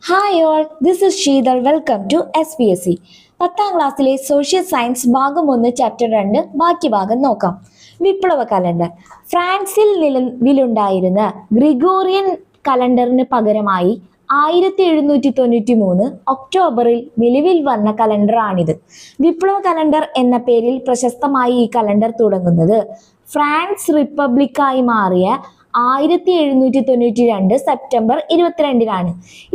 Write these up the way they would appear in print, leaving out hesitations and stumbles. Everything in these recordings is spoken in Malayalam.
Hi all, this is Sheetal. Welcome to SPSC. 10ാം ക്ലാസ്സിലെ സോഷ്യൽ സയൻസ് ഭാഗം 1 ചാപ്റ്റർ 2 ബാക്കി ഭാഗം നോക്കാം. വിപ്ലവ കലണ്ടർ. ഫ്രാൻസിൽ നിലവിലുണ്ടായിരുന്ന ഗ്രിഗോറിയൻ കലണ്ടറിന് പകരമായി 1793 ഒക്ടോബറിൽ നിലവിൽ വന്ന കലണ്ടറാണിത്. വിപ്ലവ കലണ്ടർ എന്ന പേരിൽ പ്രശസ്തമായി ഈ കലണ്ടർ തുടങ്ങുന്നത് ഫ്രാൻസ് റിപ്പബ്ലിക്കായി മാറിയ 1792 സെപ്റ്റംബർ 22-നാണ്.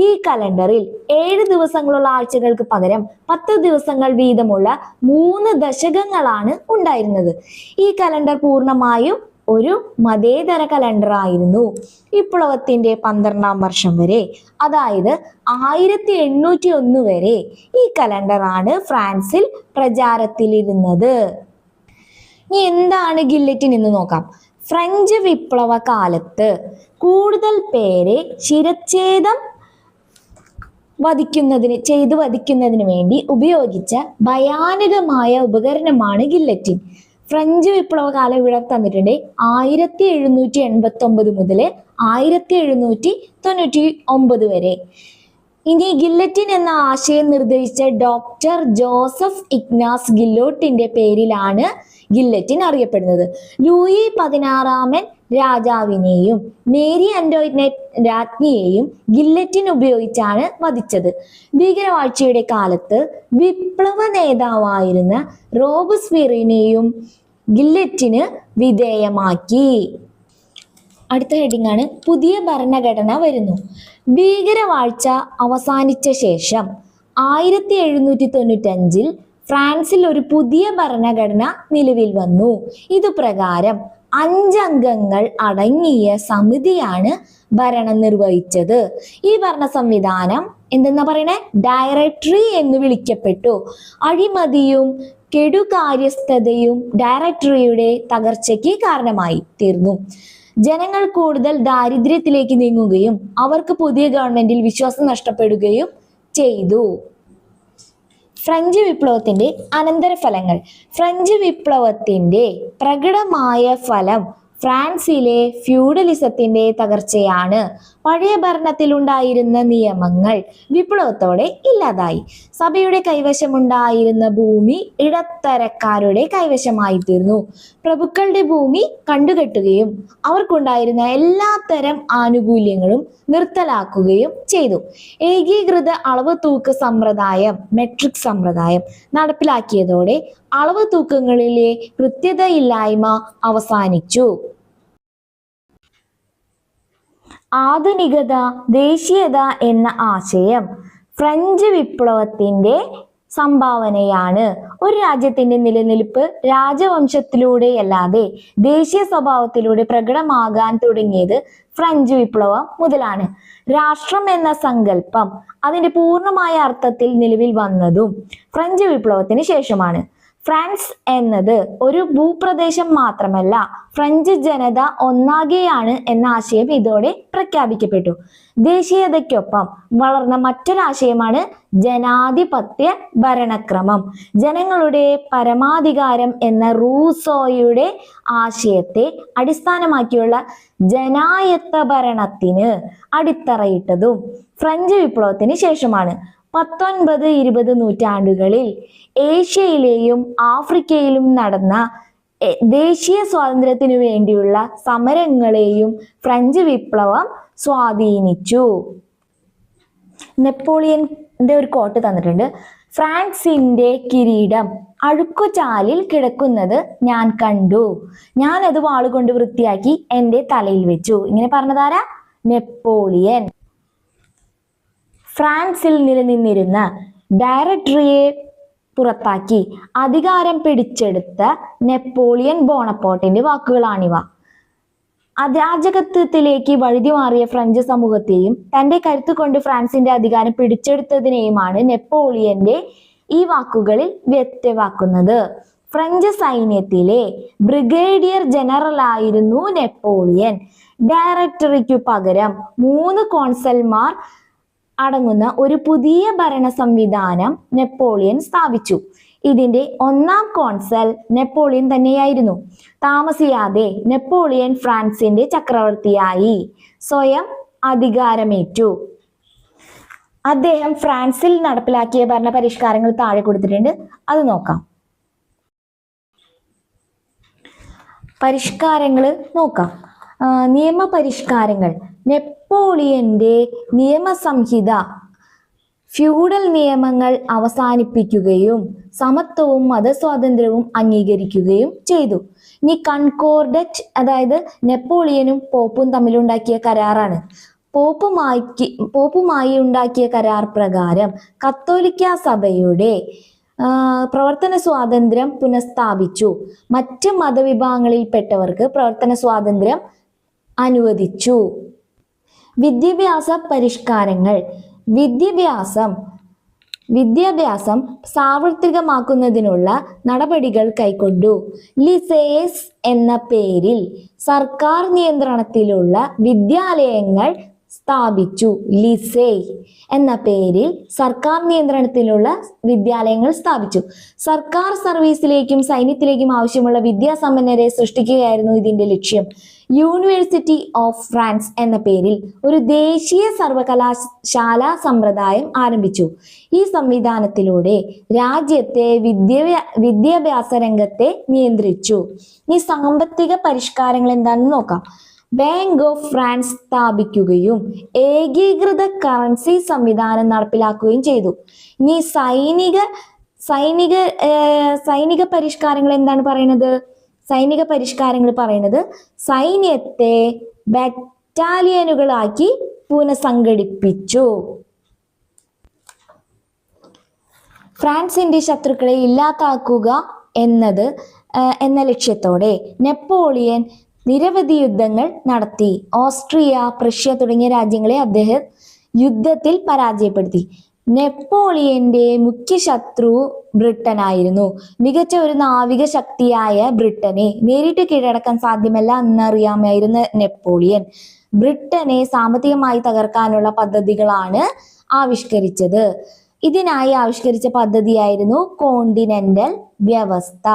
ഈ കലണ്ടറിൽ 7 ദിവസങ്ങളുള്ള ആഴ്ചകൾക്ക് പകരം 10 ദിവസങ്ങൾ വീതമുള്ള 3 ദശകങ്ങളാണ് ഉണ്ടായിരുന്നത്. ഈ കലണ്ടർ പൂർണ്ണമായും ഒരു മതേതര കലണ്ടർ ആയിരുന്നു. വിപ്ലവത്തിന്റെ 12ാം വർഷം വരെ, അതായത് 1801 വരെ ഈ കലണ്ടറാണ് ഫ്രാൻസിൽ പ്രചാരത്തിലിരുന്നത്. ഇനി എന്താണ് ഗില്ലറ്റിൻ എന്ന് നോക്കാം. ഫ്രഞ്ച് വിപ്ലവ കാലത്ത് കൂടുതൽ പേരെ ശിരച്ഛേദം വധിക്കുന്നതിന് വേണ്ടി ഉപയോഗിച്ച ഭയാനകമായ ഉപകരണമാണ് ഗില്ലറ്റിൻ. ഫ്രഞ്ച് വിപ്ലവ കാലം ഇവിടെ തന്നിട്ടുണ്ട് 1789 മുതൽ 1799 വരെ. ഇനി ഗില്ലറ്റിൻ എന്ന ആശയം നിർദ്ദേശിച്ച ഡോക്ടർ ജോസഫ് ഇഗ്നാസ് ഗില്ലോട്ടിന്റെ പേരിലാണ് ഗില്ലറ്റിൻ അറിയപ്പെടുന്നത്. ലൂയി 16 രാജാവിനെയും മേരി ആന്റോയിനറ്റ് രാജ്ഞിയെയും ഗില്ലറ്റിൻ ഉപയോഗിച്ചാണ് വധിച്ചത്. ഭീകരവാഴ്ചയുടെ കാലത്ത് വിപ്ലവ നേതാവായിരുന്ന റോബസ്പിയറിനെയും ഗില്ലറ്റിന് വിധേയമാക്കി. അടുത്ത ഹെഡിംഗ് ആണ് പുതിയ ഭരണഘടന വരുന്നു. ഭീകരവാഴ്ച അവസാനിച്ച ശേഷം 1795 ഫ്രാൻസിൽ ഒരു പുതിയ ഭരണഘടന നിലവിൽ വന്നു. ഇതുപ്രകാരം 5 അംഗങ്ങൾ അടങ്ങിയ സമിതിയാണ് ഭരണം നിർവഹിച്ചത്. ഈ ഭരണ സംവിധാനം എന്തെന്നാ പറയണേ, ഡയറക്ടറി എന്ന് വിളിക്കപ്പെട്ടു. അഴിമതിയും കെടുകാര്യസ്ഥതയും ഡയറക്ടറിയുടെ തകർച്ചയ്ക്ക് കാരണമായി തീർന്നു. ജനങ്ങൾ കൂടുതൽ ദാരിദ്ര്യത്തിലേക്ക് നീങ്ങുകയും അവർക്ക് പുതിയ ഗവൺമെന്റിൽ വിശ്വാസം നഷ്ടപ്പെടുകയും ചെയ്തു. ഫ്രഞ്ച് വിപ്ലവത്തിന്റെ അനന്തരഫലങ്ങൾ. ഫ്രഞ്ച് വിപ്ലവത്തിന്റെ പ്രകടമായ ഫലം ഫ്രാൻസിലെ ഫ്യൂഡലിസത്തിന്റെ തകർച്ചയാണ്. പഴയ ഭരണത്തിലുണ്ടായിരുന്ന നിയമങ്ങൾ വിപ്ലവത്തോടെ ഇല്ലാതായി. സഭയുടെ കൈവശമുണ്ടായിരുന്ന ഭൂമി ഇടത്തരക്കാരുടെ കൈവശമായി തീർന്നു. പ്രഭുക്കളുടെ ഭൂമി കണ്ടുകെട്ടുകയും അവർക്കുണ്ടായിരുന്ന എല്ലാ തരം ആനുകൂല്യങ്ങളും നിർത്തലാക്കുകയും ചെയ്തു. ഏകീകൃത അളവ് തൂക്ക സമ്പ്രദായം, മെട്രിക് സമ്പ്രദായം നടപ്പിലാക്കിയതോടെ അളവ് തൂക്കങ്ങളിലെ കൃത്യതയില്ലായ്മ അവസാനിച്ചു. ആധുനികത, ദേശീയത എന്ന ആശയം ഫ്രഞ്ച് വിപ്ലവത്തിന്റെ സംഭാവനയാണ്. ഒരു രാജ്യത്തിന്റെ നിലനിൽപ്പ് രാജവംശത്തിലൂടെയല്ലാതെ ദേശീയ സ്വഭാവത്തിലൂടെ പ്രകടമാകാൻ തുടങ്ങിയത് ഫ്രഞ്ച് വിപ്ലവം മുതലാണ്. രാഷ്ട്രം എന്ന സങ്കല്പം അതിന്റെ പൂർണ്ണമായ അർത്ഥത്തിൽ നിലവിൽ വന്നതും ഫ്രഞ്ച് വിപ്ലവത്തിന് ശേഷമാണ്. ഫ്രാൻസ് എന്നത് ഒരു ഭൂപ്രദേശം മാത്രമല്ല, ഫ്രഞ്ച് ജനത ഒന്നാകെയാണ് എന്ന ആശയം ഇതോടെ പ്രഖ്യാപിക്കപ്പെട്ടു. ദേശീയതയ്ക്കൊപ്പം വളർന്ന മറ്റൊരാശയമാണ് ജനാധിപത്യ ഭരണക്രമം. ജനങ്ങളുടെ പരമാധികാരം എന്ന റൂസോയുടെ ആശയത്തെ അടിസ്ഥാനമാക്കിയുള്ള ജനായത്ത ഭരണത്തിന് അടിത്തറയിട്ടതും ഫ്രഞ്ച് വിപ്ലവത്തിന് ശേഷമാണ്. 19-20 നൂറ്റാണ്ടുകളിൽ ഏഷ്യയിലെയും ആഫ്രിക്കയിലും നടന്ന ദേശീയ സ്വാതന്ത്ര്യത്തിനു വേണ്ടിയുള്ള സമരങ്ങളെയും ഫ്രഞ്ച് വിപ്ലവം സ്വാധീനിച്ചു. നെപ്പോളിയന്റെ ഒരു കോട്ട് തന്നിട്ടുണ്ട്. ഫ്രാൻസിന്റെ കിരീടം അഴുക്കുചാലിൽ കിടക്കുന്നത് ഞാൻ കണ്ടു, ഞാനത് വാളുകൊണ്ട് വൃത്തിയാക്കി എൻ്റെ തലയിൽ വെച്ചു. ഇങ്ങനെ പറഞ്ഞതാരാ? നെപ്പോളിയൻ. ഫ്രാൻസിൽ നിലനിന്നിരുന്ന ഡയറക്ടറിയെ പുറത്താക്കി അധികാരം പിടിച്ചെടുത്ത നെപ്പോളിയൻ ബോണപ്പാർട്ടിന്റെ വാക്കുകളാണിവ. അരാജകത്വത്തിലേക്ക് വഴുതി മാറിയ ഫ്രഞ്ച് സമൂഹത്തെയും തന്റെ കരുത്ത് കൊണ്ട് ഫ്രാൻസിന്റെ അധികാരം പിടിച്ചെടുത്തതിനെയുമാണ് നെപ്പോളിയന്റെ ഈ വാക്കുകളിൽ വ്യക്തമാക്കുന്നത്. ഫ്രഞ്ച് സൈന്യത്തിലെ ബ്രിഗേഡിയർ ജനറലായിരുന്നു നെപ്പോളിയൻ. ഡയറക്ടറിക്കു പകരം 3 കോൺസൽമാർ അടങ്ങുന്ന ഒരു പുതിയ ഭരണ സംവിധാനം നെപ്പോളിയൻ സ്ഥാപിച്ചു. ഇതിന്റെ 1ാം കോൺസൽ നെപ്പോളിയൻ തന്നെയായിരുന്നു. താമസിയാതെ നെപ്പോളിയൻ ഫ്രാൻസിന്റെ ചക്രവർത്തിയായി സ്വയം അധികാരമേറ്റു. അദ്ദേഹം ഫ്രാൻസിൽ നടപ്പിലാക്കിയ ഭരണ പരിഷ്കാരങ്ങൾ താഴെ കൊടുത്തിട്ടുണ്ട്, അത് നോക്കാം. പരിഷ്കാരങ്ങൾ നോക്കാം. നിയമപരിഷ്കാരങ്ങൾ. നെപ്പോളിയന്റെ നിയമസംഹിത ഫ്യൂഡൽ നിയമങ്ങൾ അവസാനിപ്പിക്കുകയും സമത്വവും മതസ്വാതന്ത്ര്യവും അംഗീകരിക്കുകയും ചെയ്തു. ഇനി കൺകോർഡറ്റ്, അതായത് നെപ്പോളിയനും പോപ്പും തമ്മിലുണ്ടാക്കിയ കരാറാണ്. പോപ്പുമായി ഉണ്ടാക്കിയ കരാർ പ്രകാരം കത്തോലിക്ക സഭയുടെ പ്രവർത്തന സ്വാതന്ത്ര്യം പുനഃസ്ഥാപിച്ചു. മറ്റ് മതവിഭാഗങ്ങളിൽപ്പെട്ടവർക്ക് പ്രവർത്തന സ്വാതന്ത്ര്യം അനുവദിച്ചു. വിദ്യാഭ്യാസ പരിഷ്കാരങ്ങൾ. വിദ്യാഭ്യാസം സാർവത്രികമാക്കുന്നതിനുള്ള നടപടികൾ കൈക്കൊണ്ടു. ലിസേസ് എന്ന പേരിൽ സർക്കാർ നിയന്ത്രണത്തിലുള്ള വിദ്യാലയങ്ങൾ സ്ഥാപിച്ചു. ലിസേ എന്ന പേരിൽ സർക്കാർ നിയന്ത്രണത്തിലുള്ള വിദ്യാലയങ്ങൾ സ്ഥാപിച്ചു. സർക്കാർ സർവീസിലേക്കും സൈന്യത്തിലേക്കും ആവശ്യമുള്ള വിദ്യാസമ്പന്നരെ സൃഷ്ടിക്കുകയായിരുന്നു ഇതിന്റെ ലക്ഷ്യം. യൂണിവേഴ്സിറ്റി ഓഫ് ഫ്രാൻസ് എന്ന പേരിൽ ഒരു ദേശീയ സർവകലാശാല സമ്പ്രദായം ആരംഭിച്ചു. ഈ സംവിധാനത്തിലൂടെ രാജ്യത്തെ വിദ്യാഭ്യാസ രംഗത്തെ നിയന്ത്രിച്ചു. ഈ സാമ്പത്തിക പരിഷ്കാരങ്ങൾ എന്താണെന്ന് നോക്കാം. ബാങ്ക് ഓഫ് ഫ്രാൻസ് സ്ഥാപിക്കുകയും ഏകീകൃത കറൻസി സംവിധാനം നടപ്പിലാക്കുകയും ചെയ്തു. ഇനി സൈനിക പരിഷ്കാരങ്ങൾ എന്താണ് പറയുന്നത്? സൈനിക പരിഷ്കാരങ്ങൾ പറയുന്നത് സൈന്യത്തെ ബറ്റാലിയനുകളാക്കി പുനഃസംഘടിപ്പിച്ചു. ഫ്രാൻസിന്റെ ശത്രുക്കളെ ഇല്ലാതാക്കുക എന്ന ലക്ഷ്യത്തോടെ നെപ്പോളിയൻ നിരവധി യുദ്ധങ്ങൾ നടത്തി. ഓസ്ട്രിയ, പ്രഷ്യ തുടങ്ങിയ രാജ്യങ്ങളെ അദ്ദേഹം യുദ്ധത്തിൽ പരാജയപ്പെടുത്തി. നെപ്പോളിയന്റെ മുഖ്യ ശത്രു ബ്രിട്ടനായിരുന്നു. മികച്ച ഒരു നാവിക ശക്തിയായ ബ്രിട്ടനെ നേരിട്ട് കീഴടക്കാൻ സാധ്യമല്ല എന്നറിയാമായിരുന്ന നെപ്പോളിയൻ ബ്രിട്ടനെ സാമ്പത്തികമായി തകർക്കാനുള്ള പദ്ധതികളാണ് ആവിഷ്കരിച്ചത്. ഇതിനായി ആവിഷ്കരിച്ച പദ്ധതിയായിരുന്നു കോണ്ടിനെന്റൽ വ്യവസ്ഥ.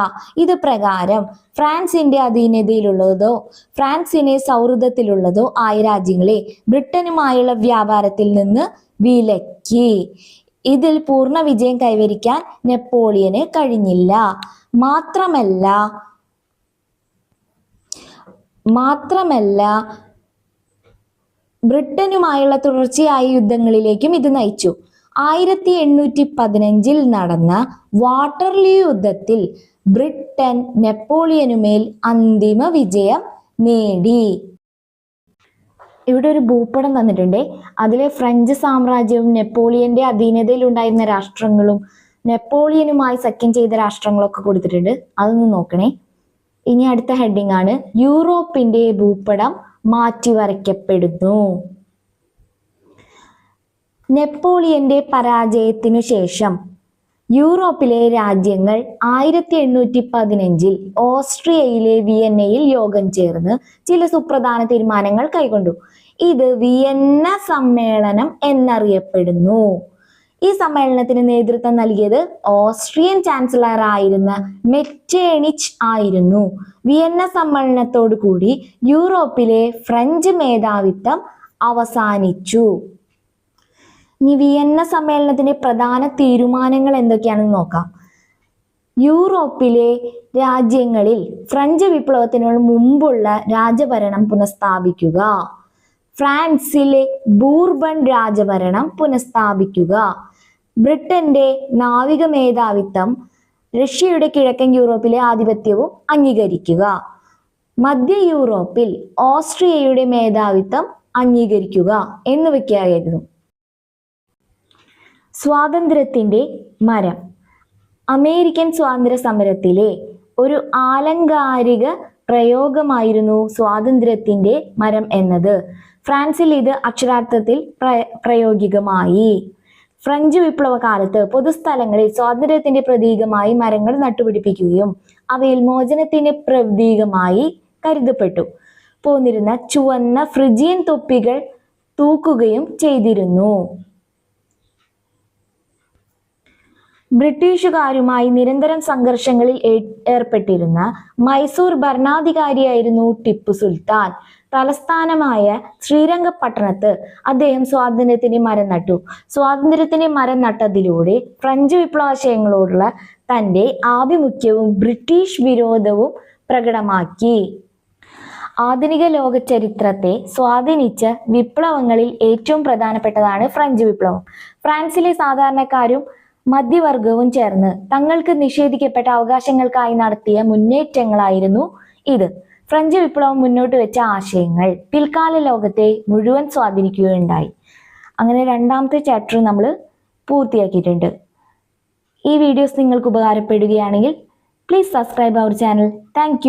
ഇത് പ്രകാരം ഫ്രാൻസിന്റെ അധീനതയിലുള്ളതോ ഫ്രാൻസിനെ സൗഹൃദത്തിലുള്ളതോ ആയ രാജ്യങ്ങളെ ബ്രിട്ടനുമായുള്ള വ്യാപാരത്തിൽ നിന്ന് വിലക്കി. ഇതിൽ പൂർണ്ണ വിജയം കൈവരിക്കാൻ നെപ്പോളിയന് കഴിഞ്ഞില്ല. മാത്രമല്ല ബ്രിട്ടനുമായുള്ള തുടർച്ചയായ യുദ്ധങ്ങളിലേക്കും ഇത് നയിച്ചു. 1815 നടന്ന വാട്ടർലൂ യുദ്ധത്തിൽ ബ്രിട്ടൻ നെപ്പോളിയനുമേൽ അന്തിമ വിജയം നേടി. ഇവിടെ ഒരു ഭൂപടം തന്നിട്ടുണ്ട്. അതിലെ ഫ്രഞ്ച് സാമ്രാജ്യവും നെപ്പോളിയന്റെ അധീനതയിൽ ഉണ്ടായിരുന്ന രാഷ്ട്രങ്ങളും നെപ്പോളിയനുമായി സഖ്യം ചെയ്ത രാഷ്ട്രങ്ങളൊക്കെ കൊടുത്തിട്ടുണ്ട്. അതൊന്ന് നോക്കണേ. ഇനി അടുത്ത ഹെഡിങ് ആണ് യൂറോപ്പിന്റെ ഭൂപടം മാറ്റിവരയ്ക്കപ്പെടുന്നു. നെപ്പോളിയന്റെ പരാജയത്തിനു ശേഷം യൂറോപ്പിലെ രാജ്യങ്ങൾ 1815 ഓസ്ട്രിയയിലെ വിയന്നയിൽ യോഗം ചേർന്ന് ചില സുപ്രധാന തീരുമാനങ്ങൾ കൈക്കൊണ്ടു. ഇത് വിയന്ന സമ്മേളനം എന്നറിയപ്പെടുന്നു. ഈ സമ്മേളനത്തിന് നേതൃത്വം നൽകിയത് ഓസ്ട്രിയൻ ചാൻസലർ ആയിരുന്ന മെറ്റേണിച്ച് ആയിരുന്നു. വിയന്ന സമ്മേളനത്തോടു കൂടി യൂറോപ്പിലെ ഫ്രഞ്ച് മേധാവിത്വം അവസാനിച്ചു. ഇനി വിയന്ന സമ്മേളനത്തിന്റെ പ്രധാന തീരുമാനങ്ങൾ എന്തൊക്കെയാണെന്ന് നോക്കാം. യൂറോപ്പിലെ രാജ്യങ്ങളിൽ ഫ്രഞ്ച് വിപ്ലവത്തിനു മുമ്പുള്ള രാജഭരണം പുനഃസ്ഥാപിക്കുക. ഫ്രാൻസിലെ ബൂർബൺ രാജഭരണം പുനഃസ്ഥാപിക്കുക. ബ്രിട്ടന്റെ നാവിക മേധാവിത്വം റഷ്യയുടെ കിഴക്കൻ യൂറോപ്പിലെ ആധിപത്യവും അംഗീകരിക്കുക. മധ്യ യൂറോപ്പിൽ ഓസ്ട്രിയയുടെ മേധാവിത്വം അംഗീകരിക്കുക എന്നിവയ്ക്കായിരുന്നു. സ്വാതന്ത്ര്യത്തിന്റെ മരം. അമേരിക്കൻ സ്വാതന്ത്ര്യ സമരത്തിലെ ഒരു ആലങ്കാരിക പ്രയോഗമായിരുന്നു സ്വാതന്ത്ര്യത്തിന്റെ മരം എന്നത്. ഫ്രാൻസിൽ ഇത് അക്ഷരാർത്ഥത്തിൽ പ്രായോഗികമായി. ഫ്രഞ്ച് വിപ്ലവ കാലത്ത് പൊതുസ്ഥലങ്ങളിൽ സ്വാതന്ത്ര്യത്തിന്റെ പ്രതീകമായി മരങ്ങൾ നട്ടുപിടിപ്പിക്കുകയും അവയിൽ മോചനത്തിന്റെ പ്രതീകമായി കരുതപ്പെട്ടു പോന്നിരുന്ന ചുവന്ന ഫ്രിജിയൻ തൊപ്പികൾ തൂക്കുകയും ചെയ്തിരുന്നു. ബ്രിട്ടീഷുകാരുമായി നിരന്തരം സംഘർഷങ്ങളിൽ ഏർപ്പെട്ടിരുന്ന മൈസൂർ ഭരണാധികാരിയായിരുന്നു ടിപ്പു സുൽത്താൻ. തലസ്ഥാനമായ ശ്രീരംഗപട്ടണത്ത് അദ്ദേഹം സ്വാതന്ത്ര്യത്തിന് മരം നട്ടു. സ്വാതന്ത്ര്യത്തിന് മരം നട്ടതിലൂടെ ഫ്രഞ്ച് വിപ്ലവാശയങ്ങളോടുള്ള തന്റെ ആഭിമുഖ്യവും ബ്രിട്ടീഷ് വിരോധവും പ്രകടമാക്കി. ആധുനിക ലോക ചരിത്രത്തെ സ്വാധീനിച്ച വിപ്ലവങ്ങളിൽ ഏറ്റവും പ്രധാനപ്പെട്ടതാണ് ഫ്രഞ്ച് വിപ്ലവം. ഫ്രാൻസിലെ സാധാരണക്കാരും മധ്യവർഗവും ചേർന്ന് തങ്ങൾക്ക് നിഷേധിക്കപ്പെട്ട അവകാശങ്ങൾക്കായി നടത്തിയ മുന്നേറ്റങ്ങളായിരുന്നു ഇത്. ഫ്രഞ്ച് വിപ്ലവം മുന്നോട്ട് വെച്ച ആശയങ്ങൾ പിൽക്കാല ലോകത്തെ മുഴുവൻ സ്വാധീനിക്കുകയുണ്ടായി. അങ്ങനെ രണ്ടാമത്തെ ചാപ്റ്റർ നമ്മൾ പൂർത്തിയാക്കിയിട്ടുണ്ട്. ഈ വീഡിയോസ് നിങ്ങൾക്ക് ഉപകാരപ്പെടുകയാണെങ്കിൽ please subscribe our channel. Thank